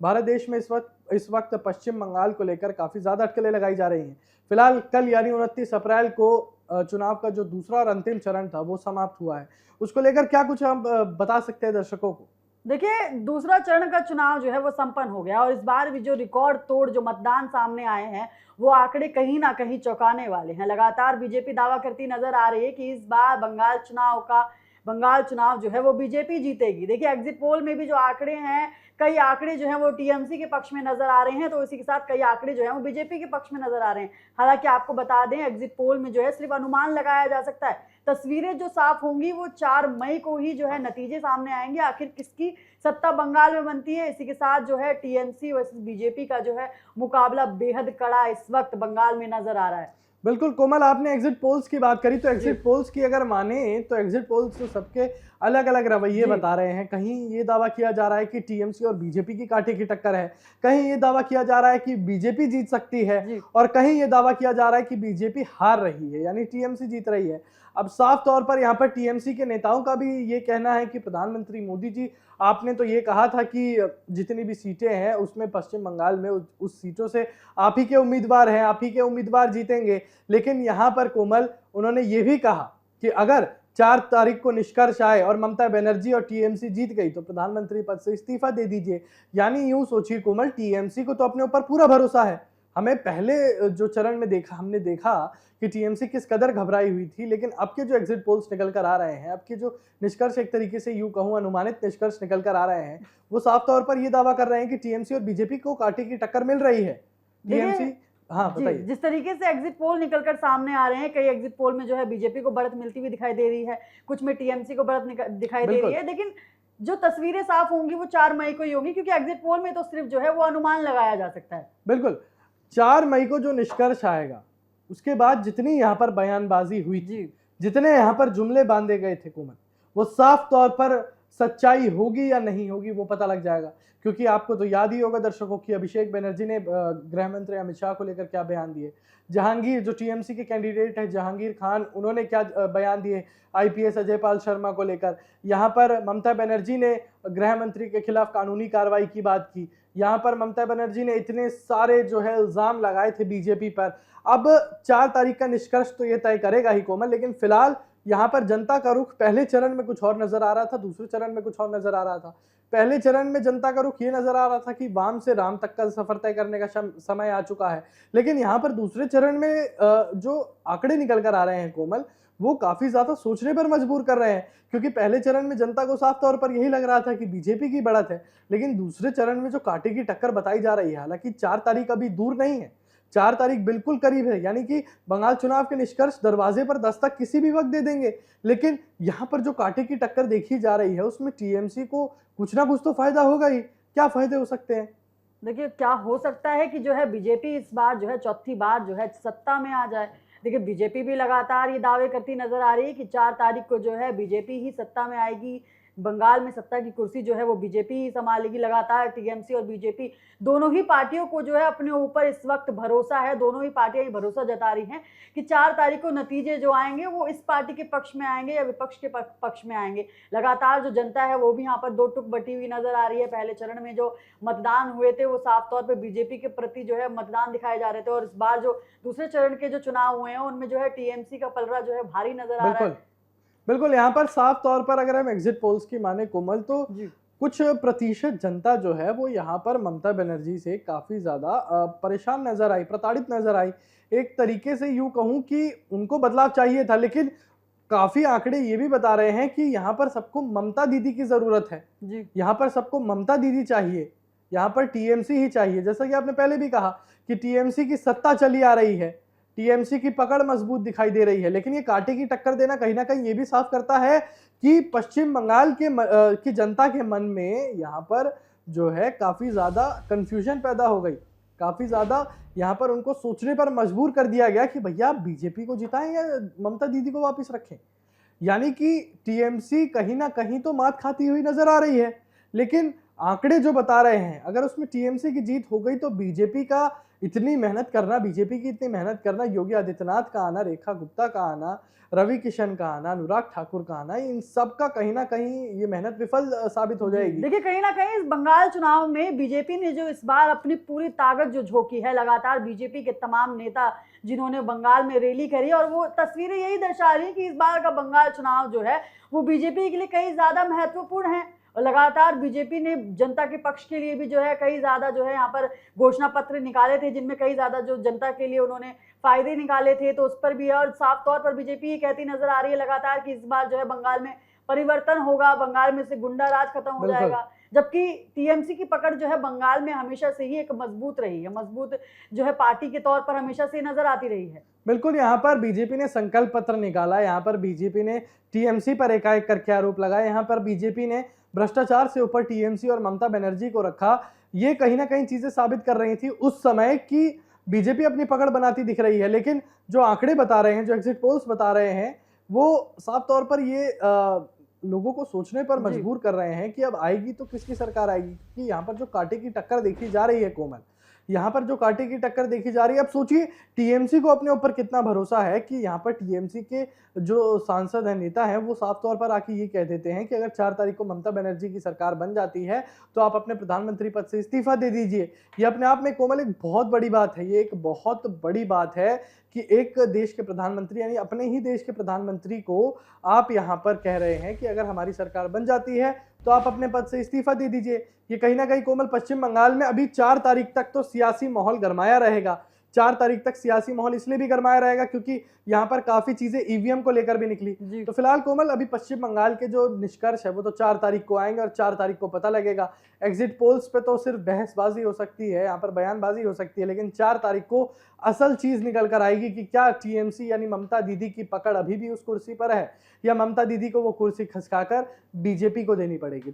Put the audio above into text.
भारत देश में इस वक्त पश्चिम बंगाल को लेकर काफी ज्यादा अटकलें लगाई जा रही हैं। फिलहाल कल यानी 29 अप्रैल को चुनाव का जो दूसरा और अंतिम चरण था वो समाप्त हुआ है। उसको लेकर क्या कुछ हम बता सकते हैं दर्शकों को? देखिए, दूसरा चरण का चुनाव जो है वो संपन्न हो गया और इस बार भी जो रिकॉर्ड तोड़ जो मतदान सामने आए हैं वो आंकड़े कहीं ना कहीं चौंकाने वाले हैं। लगातार बीजेपी दावा करती नजर आ रही है कि इस बार बंगाल चुनाव जो है वो बीजेपी जीतेगी। देखिए, एग्जिट पोल में भी जो आंकड़े हैं, कई आंकड़े जो हैं वो टीएमसी के पक्ष में नजर आ रहे हैं, तो इसी के साथ कई आंकड़े जो हैं वो बीजेपी के पक्ष में नजर आ रहे हैं। हालांकि आपको बता दें, एग्जिट पोल में जो है सिर्फ अनुमान लगाया जा सकता है। तस्वीरें जो साफ होंगी वो 4 मई को ही जो है नतीजे सामने आएंगे, आखिर किसकी सत्ता बंगाल में बनती है। इसी के साथ जो है टीएमसी वर्सेस बीजेपी का जो है मुकाबला बेहद कड़ा इस वक्त बंगाल में नजर आ रहा है। बिल्कुल कोमल, आपने एग्जिट पोल्स की बात करी तो जी एग्जिट पोल्स की अगर माने तो एग्जिट पोल्स तो सबके अलग अलग रवैये जी बता रहे हैं। कहीं ये दावा किया जा रहा है कि टीएमसी और बीजेपी की कांटे की टक्कर है, कहीं ये दावा किया जा रहा है कि बीजेपी जीत सकती है, जी और कहीं ये दावा किया जा रहा है कि बीजेपी हार रही है यानी टीएमसी जीत रही है। अब साफ तौर पर यहाँ पर टीएमसी के नेताओं का भी ये कहना है कि प्रधानमंत्री मोदी जी, आपने तो ये कहा था कि जितनी भी सीटें हैं उसमें पश्चिम बंगाल में उस सीटों से आप ही के उम्मीदवार हैं, आप ही के उम्मीदवार जीतेंगे। लेकिन यहाँ पर कोमल, उन्होंने ये भी कहा कि अगर 4 तारीख को निष्कर्ष आए और ममता बनर्जी और टीएमसी जीत गई तो प्रधानमंत्री पद से इस्तीफा दे दीजिए। यानी यूं सोचिए कोमल, टीएमसी को तो अपने ऊपर पूरा भरोसा है। हमें पहले जो चरण में हमने देखा कि टीएमसी किस कदर घबराई हुई थी, लेकिन अब के जो एग्जिट पोल्स निकल कर आ रहे हैं, अब के जो निष्कर्ष, एक तरीके से यूं कहूं अनुमानित निष्कर्ष निकल कर आ रहे हैं, वो साफ तौर पर ये दावा कर रहे हैं कि टीएमसी और बीजेपी को कांटे की टक्कर मिल रही है। देखिए, टीएमसी, हाँ जी, बताइए। जिस तरीके से एग्जिट पोल निकलकर सामने आ रहे हैं, कई एग्जिट पोल में जो है बीजेपी को बढ़त मिलती हुई दिखाई दे रही है, कुछ में टीएमसी को बढ़त दिखाई दे रही बिल्कुल है। लेकिन जो तस्वीरें साफ होंगी वो 4 मई को ही होंगी, क्योंकि एग्जिट पोल में तो सिर्फ जो है वो अनुमान लगाया जा सकता है। बिल्कुल, 4 मई को जो निष्कर्ष आएगा, उसके बाद जितनी यहाँ पर बयानबाजी हुई थी, जी जितने यहाँ पर जुमले बांधे गए थे कोमल, वो साफ तौर पर सच्चाई होगी या नहीं होगी वो पता लग जाएगा। क्योंकि आपको तो याद ही होगा दर्शकों की, अभिषेक बनर्जी ने गृह मंत्री अमित शाह को लेकर क्या बयान दिए, जहांगीर जो टीएमसी के कैंडिडेट है जहांगीर खान, उन्होंने क्या बयान दिए आईपीएस अजय पाल शर्मा को लेकर। यहाँ पर ममता बनर्जी ने गृह मंत्री के खिलाफ कानूनी कार्रवाई की बात की। यहाँ पर ममता बनर्जी ने इतने सारे जो है इल्जाम लगाए थे बीजेपी पर। अब 4 तारीख का निष्कर्ष तो ये तय करेगा ही कोमल, लेकिन फिलहाल यहाँ पर जनता का रुख पहले चरण में कुछ और नजर आ रहा था, दूसरे चरण में कुछ और नजर आ रहा था। पहले चरण में जनता का रुख ये नजर आ रहा था कि वाम से राम तक का सफर तय करने का समय आ चुका है। लेकिन यहाँ पर दूसरे चरण में जो आंकड़े निकल कर आ रहे हैं कोमल, वो काफी ज्यादा सोचने पर मजबूर कर रहे हैं। क्योंकि पहले चरण में जनता को साफ तौर पर यही लग रहा था कि बीजेपी की बढ़त है, लेकिन दूसरे चरण में जो कांटे की टक्कर बताई जा रही है, हालांकि 4 तारीख अभी दूर नहीं है, 4 तारीख बिल्कुल करीब है, यानी कि बंगाल चुनाव के निष्कर्ष दरवाजे पर दस्तक किसी भी वक्त दे देंगे। लेकिन यहाँ पर जो कांटे की टक्कर देखी जा रही है उसमें टीएमसी को कुछ ना कुछ तो फायदा होगा ही। क्या फायदे हो सकते हैं? देखिए, क्या हो सकता है कि जो है बीजेपी इस बार जो है चौथी बार जो है सत्ता में आ जाए। देखिए, बीजेपी भी लगातार ये दावे करती नजर आ रही है कि 4 तारीख को जो है बीजेपी ही सत्ता में आएगी, बंगाल में सत्ता की कुर्सी जो है वो बीजेपी ही संभालेगी। लगातार टीएमसी और बीजेपी दोनों ही पार्टियों को जो है अपने ऊपर इस वक्त भरोसा है, दोनों ही पार्टियां ये भरोसा जता रही हैं कि 4 तारीख को नतीजे जो आएंगे वो इस पार्टी के पक्ष में आएंगे या विपक्ष के पक्ष में आएंगे। लगातार जो जनता है वो भी यहाँ पर 2 टुक बटी हुई नजर आ रही है। पहले चरण में जो मतदान हुए थे वो साफ तौर पर बीजेपी के प्रति जो है मतदान दिखाए जा रहे थे, और इस बार जो दूसरे चरण के जो चुनाव हुए हैं उनमें जो है टीएमसी का पलड़ा जो है भारी नजर आ रहा बिल्कुल है। बिल्कुल, यहाँ पर साफ तौर पर अगर हम एग्जिट पोल्स की माने कोमल, तो जी कुछ प्रतिशत जनता जो है वो यहाँ पर ममता बनर्जी से काफी ज्यादा परेशान नजर आई, प्रताड़ित नजर आई। एक तरीके से यूं कहूं कि उनको बदलाव चाहिए था, लेकिन काफी आंकड़े ये भी बता रहे हैं कि यहाँ पर सबको ममता दीदी की जरूरत है। जी यहाँ पर सबको ममता दीदी चाहिए, यहाँ पर टीएमसी ही चाहिए। जैसा कि आपने पहले भी कहा कि टीएमसी की सत्ता चली आ रही है, टीएमसी की पकड़ मजबूत दिखाई दे रही है, लेकिन ये कांटे की टक्कर देना कहीं ना कहीं ये भी साफ करता है कि पश्चिम बंगाल की जनता के मन में यहाँ पर जो है काफी ज्यादा कंफ्यूजन पैदा हो गई। काफी ज्यादा यहाँ पर उनको सोचने पर मजबूर कर दिया गया कि भैया आप बीजेपी को जिताएं या ममता दीदी को वापस रखें। यानी कि टीएमसी कहीं ना कहीं तो मात खाती हुई नजर आ रही है, लेकिन आंकड़े जो बता रहे हैं, अगर उसमें टीएमसी की जीत हो गई तो बीजेपी का इतनी मेहनत करना, बीजेपी की इतनी मेहनत करना, योगी आदित्यनाथ का आना, रेखा गुप्ता का आना, रवि किशन का आना, अनुराग ठाकुर का आना, इन सब का कहीं ना कहीं ये मेहनत विफल साबित हो जाएगी। देखिए कहीं ना कहीं इस बंगाल चुनाव में बीजेपी ने जो इस बार अपनी पूरी ताकत जो झोंकी है, लगातार बीजेपी के तमाम नेता जिन्होंने बंगाल में रैली करी, और वो तस्वीरें यही दर्शा रही कि इस बार का बंगाल चुनाव जो है वो बीजेपी के लिए कई ज्यादा महत्वपूर्ण है। और लगातार बीजेपी ने जनता के पक्ष के लिए भी जो है कई ज्यादा जो है यहाँ पर घोषणा पत्र निकाले थे, जिनमें कई ज्यादा जो जनता के लिए उन्होंने फायदे निकाले थे, तो उस पर भी है। और साफ तौर पर बीजेपी ये कहती नजर आ रही है लगातार कि इस बार जो है बंगाल में परिवर्तन होगा, बंगाल में से गुंडा राज खत्म हो जाएगा। जबकि टीएमसी की पकड़ जो है बंगाल में हमेशा से ही एक मजबूत रही है, मजबूत जो है पार्टी के तौर पर हमेशा से नजर आती रही है। बिल्कुल, यहाँ पर बीजेपी ने संकल्प पत्र निकाला, यहाँ पर बीजेपी ने टीएमसी पर एकाएक करके आरोप लगाए, यहाँ पर बीजेपी ने भ्रष्टाचार से ऊपर टीएमसी और ममता बनर्जी को रखा। ये कहीं ना कहीं चीजें साबित कर रही थी उस समय कि बीजेपी अपनी पकड़ बनाती दिख रही है। लेकिन जो आंकड़े बता रहे हैं, जो एग्जिट पोल्स बता रहे हैं, वो साफ तौर पर ये लोगों को सोचने पर मजबूर कर रहे हैं कि अब आएगी तो किसकी सरकार आएगी। क्योंकि यहाँ पर जो कांटे की टक्कर देखी जा रही है कोमल, यहाँ पर जो कांटे की टक्कर देखी जा रही है, अब सोचिए टीएमसी को अपने ऊपर कितना भरोसा है कि यहाँ पर टीएमसी के जो सांसद हैं, नेता हैं, वो साफ तौर पर आके ये कह देते हैं कि अगर 4 तारीख को ममता बनर्जी की सरकार बन जाती है तो आप अपने प्रधानमंत्री पद से इस्तीफा दे दीजिए। ये अपने आप में कोमल एक बहुत बड़ी बात है, ये एक बहुत बड़ी बात है कि एक देश के प्रधानमंत्री, यानी अपने ही देश के प्रधानमंत्री को आप यहाँ पर कह रहे हैं कि अगर हमारी सरकार बन जाती है तो आप अपने पद से इस्तीफा दे दीजिए। ये कहीं ना कहीं कोमल पश्चिम बंगाल में अभी 4 तारीख तक तो सियासी माहौल गरमाया रहेगा। 4 तारीख तक सियासी माहौल इसलिए भी गरमाया रहेगा क्योंकि यहाँ पर काफी चीजें ईवीएम को लेकर भी निकली। तो फिलहाल कोमल अभी पश्चिम बंगाल के जो निष्कर्ष है वो तो 4 तारीख को आएंगे और 4 तारीख को पता लगेगा। एग्जिट पोल्स पे तो सिर्फ बहसबाजी हो सकती है, यहाँ पर बयानबाजी हो सकती है, लेकिन 4 तारीख को असल चीज निकल कर आएगी कि क्या टीएमसी यानी ममता दीदी की पकड़ अभी भी उस कुर्सी पर है या ममता दीदी को वो कुर्सी खसकाकर बीजेपी को देनी पड़ेगी।